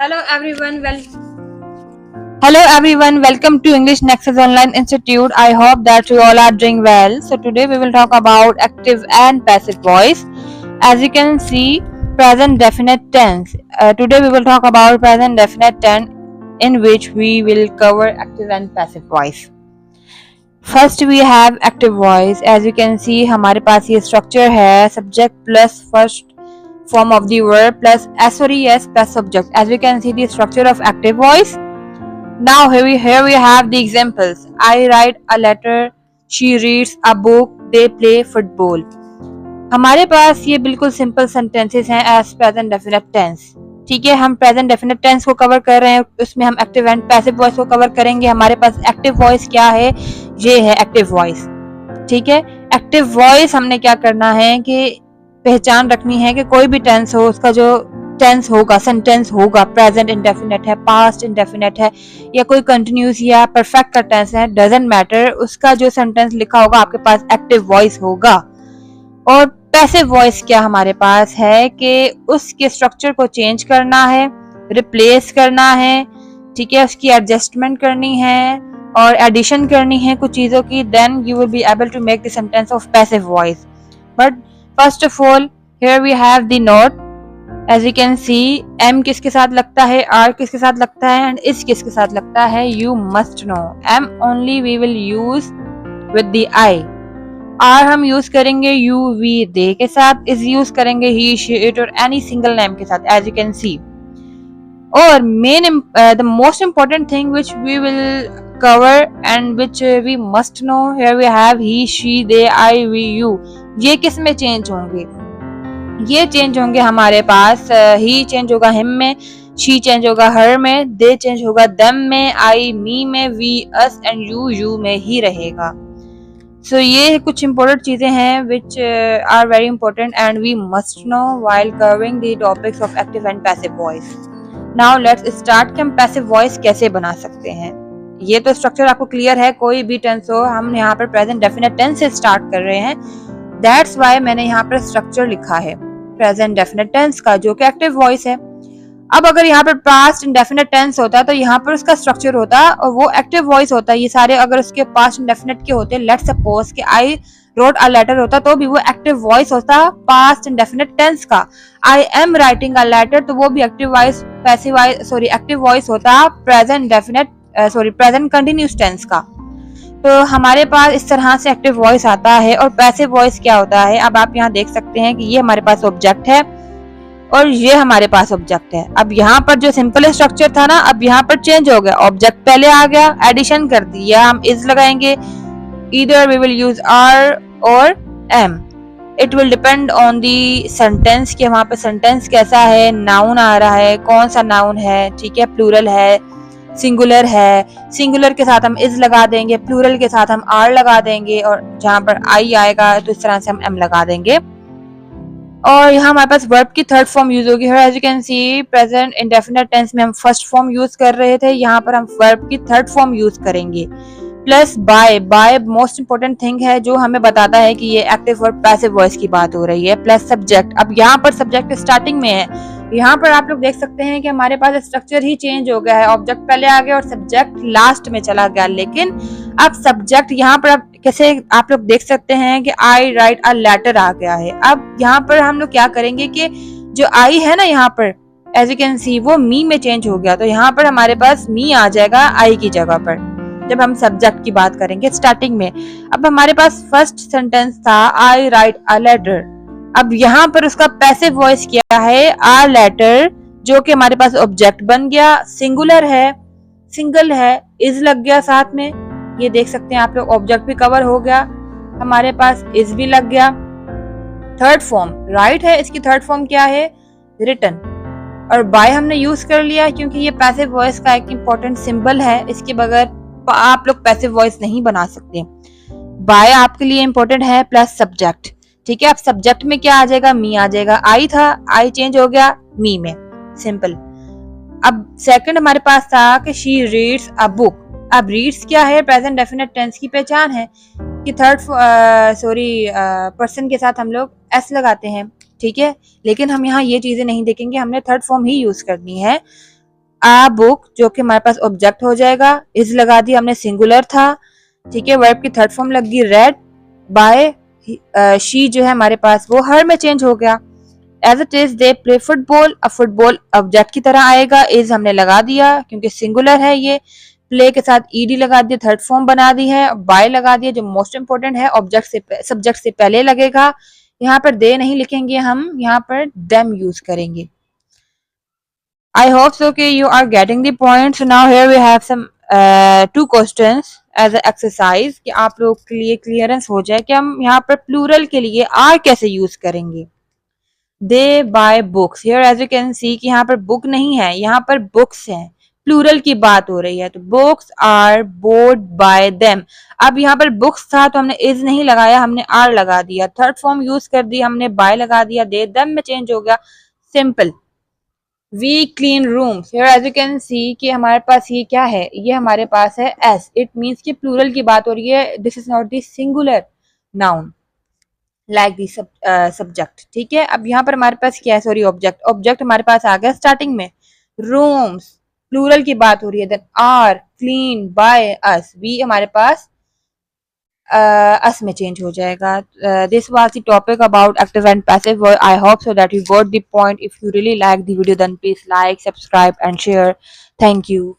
Hello everyone. Welcome to English Nexus Online Institute. I hope that you all are doing well. So today we will talk about active and passive voice. As you can see, present definite tense. Today we will talk about present definite tense, in which we will cover active and passive voice. First we have active voice. As you can see, हमारे पास ये structure है subject plus first form of the verb plus SOS plus subject. As we can see the structure of active voice. Now here we have the examples. I write a letter, she reads a book, they play football. हमारे पास ये बिल्कुल simple sentences हैं as present definite tense. ठीक है, हम present definite tense को cover कर रहे हैं, उसमें हम एक्टिव एंड पैसिव वॉइस को कवर करेंगे. हमारे पास एक्टिव वॉइस क्या है, ये है एक्टिव वॉइस. ठीक है, एक्टिव वॉइस हमने क्या करना है कि पहचान रखनी है कि कोई भी टेंस हो, उसका जो टेंस होगा, सेंटेंस होगा, प्रेजेंट इंडेफिनेट है, पास्ट इंडेफिनेट है, या कोई कंटिन्यूस या परफेक्ट का टेंस है, डजंट मैटर, उसका जो सेंटेंस लिखा होगा आपके पास एक्टिव वॉइस होगा. और पैसिव वॉइस क्या हमारे पास है कि उसके स्ट्रक्चर को चेंज करना है, रिप्लेस करना है, ठीक है, उसकी एडजस्टमेंट करनी है और एडिशन करनी है कुछ चीजों की. Then you will be able to make the sentence of passive voice. But first of all here we have the note. As you can see, am किसके साथ लगता है, आर किसके साथ लगता है एंड इस किसके साथ लगता है. You must know am only we will use with the I. Are हम यूज करेंगे यू वी दे के साथ, इस यूज करेंगे ही शी इट और एनी सिंगल नेम के साथ. As you can see. और main the most important thing which we will cover and which we must know, here we have he she they I we you. ये किस में change होंगे, ये change होंगे हमारे पास. ही चेंज होगा हिम में, शी चेंज होगा हर में, दे चेंज होगा देम में, आई मी में, वी अस एंड यू में ही रहेगा. सो ये कुछ इंपॉर्टेंट चीजें हैं which are very important and we must know while covering the topics of active and passive voice. Now let's start कि हम पैसिव वॉइस कैसे बना सकते हैं. ये तो स्ट्रक्चर आपको क्लियर है, कोई भी टेंस हो, हम यहाँ पर प्रेजेंट डेफिनेट टेंस से स्टार्ट कर रहे हैं. दैट्स वाई मैंने यहाँ पर स्ट्रक्चर लिखा है प्रेजेंट डेफिनेट टेंस का, जो कि एक्टिव वॉइस है. अब अगर यहाँ पर पास्ट इंडेफिनेट टेंस होता तो यहाँ पर उसका स्ट्रक्चर होता और वो एक्टिव वॉइस होता. ये सारे अगर उसके पास्ट इंडेफिनेट के होते, लेट्स सपोज कि आई रोट अ लेटर होता, तो भी वो एक्टिव वॉइस होता पास्ट इंडेफिनेट टेंस का. I am writing a letter, तो वो भी एक्टिव वॉइस एक्टिव वॉइस होता present definite present continuous tense का. तो हमारे पास इस तरह से एक्टिव वॉइस आता है. और पैसिव वॉइस क्या होता है, अब आप यहाँ देख सकते हैं कि ये हमारे पास ऑब्जेक्ट है और ये हमारे पास ऑब्जेक्ट है. अब यहाँ पर जो सिंपल स्ट्रक्चर था ना, अब यहाँ पर चेंज हो गया, ऑब्जेक्ट पहले आ गया, एडिशन कर दिया, हम इज लगाएंगे. Either we will use are और am. It will depend on the sentence कि वहां पे सेंटेंस कैसा है, नाउन आ रहा है, कौन सा नाउन है, ठीक है, प्लूरल है, सिंगुलर है. सिंगुलर के साथ हम इज लगा देंगे, प्लूरल के साथ हम आर लगा देंगे, और जहां पर आई आएगा तो इस तरह से हम एम लगा देंगे. और यहाँ हमारे पास वर्ब की थर्ड फॉर्म यूज होगी. As you can see, present indefinite tense में हम फर्स्ट फॉर्म यूज कर रहे थे, यहाँ पर हम वर्ब की थर्ड फॉर्म यूज करेंगे. Plus by. By most important thing है जो हमें बताता है कि ये एक्टिव और पैसिव वॉइस की बात हो रही है. Plus subject. अब यहाँ पर सब्जेक्ट स्टार्टिंग में है, यहाँ पर आप लोग देख सकते हैं कि हमारे पास स्ट्रक्चर ही चेंज हो गया है. ऑब्जेक्ट पहले आ गया और सब्जेक्ट लास्ट में चला गया. लेकिन अब सब्जेक्ट यहाँ पर अब कैसे आप लोग देख सकते हैं कि आई राइट अ लेटर आ गया है. अब यहाँ पर हम लोग क्या करेंगे कि जो आई है ना, यहाँ पर एज यू कैन सी वो मी में चेंज हो गया, तो यहाँ पर हमारे पास मी आ जाएगा आई की जगह पर जब हम सब्जेक्ट की बात करेंगे स्टार्टिंग में. अब हमारे पास फर्स्ट सेंटेंस था आई राइट अ लेटर. अब यहाँ पर उसका पैसिव वॉइस क्या है, आ लेटर, जो कि हमारे पास ऑब्जेक्ट बन गया, सिंगुलर है, सिंगल है, इज लग गया साथ में. ये देख सकते हैं आप लोग, ऑब्जेक्ट भी कवर हो गया, हमारे पास इज भी लग गया. थर्ड फॉर्म राइट है, इसकी थर्ड फॉर्म क्या है, रिटन. और बाय हमने यूज कर लिया क्योंकि ये पैसिव वॉइस का एक इंपॉर्टेंट सिंबल है, इसके बगैर आप लोग पैसिव वॉइस नहीं बना सकते. बाय आपके लिए इंपॉर्टेंट है. Plus subject. ठीक है, अब सब्जेक्ट में क्या आ जाएगा, मी आ जाएगा. आई था, आई चेंज हो गया मी में, सिंपल. अब सेकंड हमारे पास था कि शी रीड्स अ बुक. अब रीड्स क्या है, प्रेजेंट डेफिनेट टेंस की पहचान है कि थर्ड पर्सन के साथ हम लोग एस लगाते हैं. ठीक है, लेकिन हम यहाँ ये चीजें नहीं देखेंगे, हमने थर्ड फॉर्म ही यूज करनी है. आ बुक जो कि हमारे पास ऑब्जेक्ट हो जाएगा, इज लगा दी हमने, सिंगुलर था, ठीक है। वर्ब की थर्ड फॉर्म लग गई रेड, बाय शी जो है हमारे पास वो हर में चेंज हो गया। As it is they play football, अब फुटबॉल ऑब्जेक्ट की तरह आएगा, इज हमने लगा दिया क्योंकि सिंगुलर है ये, प्ले के साथ ईडी लगा दिया, थर्ड फॉर्म बना दी है, बाय लगा दिया जो मोस्ट इंपोर्टेंट है, ऑब्जेक्ट से सब्जेक्ट से पहले लगेगा। यहाँ पर दे नहीं लिखेंगे हम, यहाँ पर देम यूज करेंगे। I hope so कि you are getting the point. So now here we have some two questions as an exercise कि आप लोग के लिए क्लियरेंस हो जाए कि हम यहाँ पर प्लूरल के लिए आर कैसे यूज करेंगे। They buy books. Here as you can see कि यहाँ पर बुक नहीं है, यहाँ पर बुक्स हैं, प्लूरल की बात हो रही है, तो books are bored by them. अब यहाँ पर बुक्स था तो हमने इज नहीं लगाया, हमने आर लगा दिया, थर्ड फॉर्म यूज कर दी हमने, बाय लगा दिया, दे देम में चेंज हो गया, simple. We clean rooms, here as you can see कि हमारे पास ये क्या है, ये हमारे पास है एस, इट मीन्स कि प्लूरल की बात हो रही है, this is not the singular noun like the subject, ठीक है। अब यहाँ पर हमारे पास क्या है, सॉरी ऑब्जेक्ट, ऑब्जेक्ट हमारे पास आ गया स्टार्टिंग में, रूम्स प्लूरल की बात हो रही है, then are clean by us, we हमारे पास अस में चेंज हो जाएगा। This was the topic about active and passive. I hope so that you got the point. If you really like the video then please like, subscribe and share. Thank you.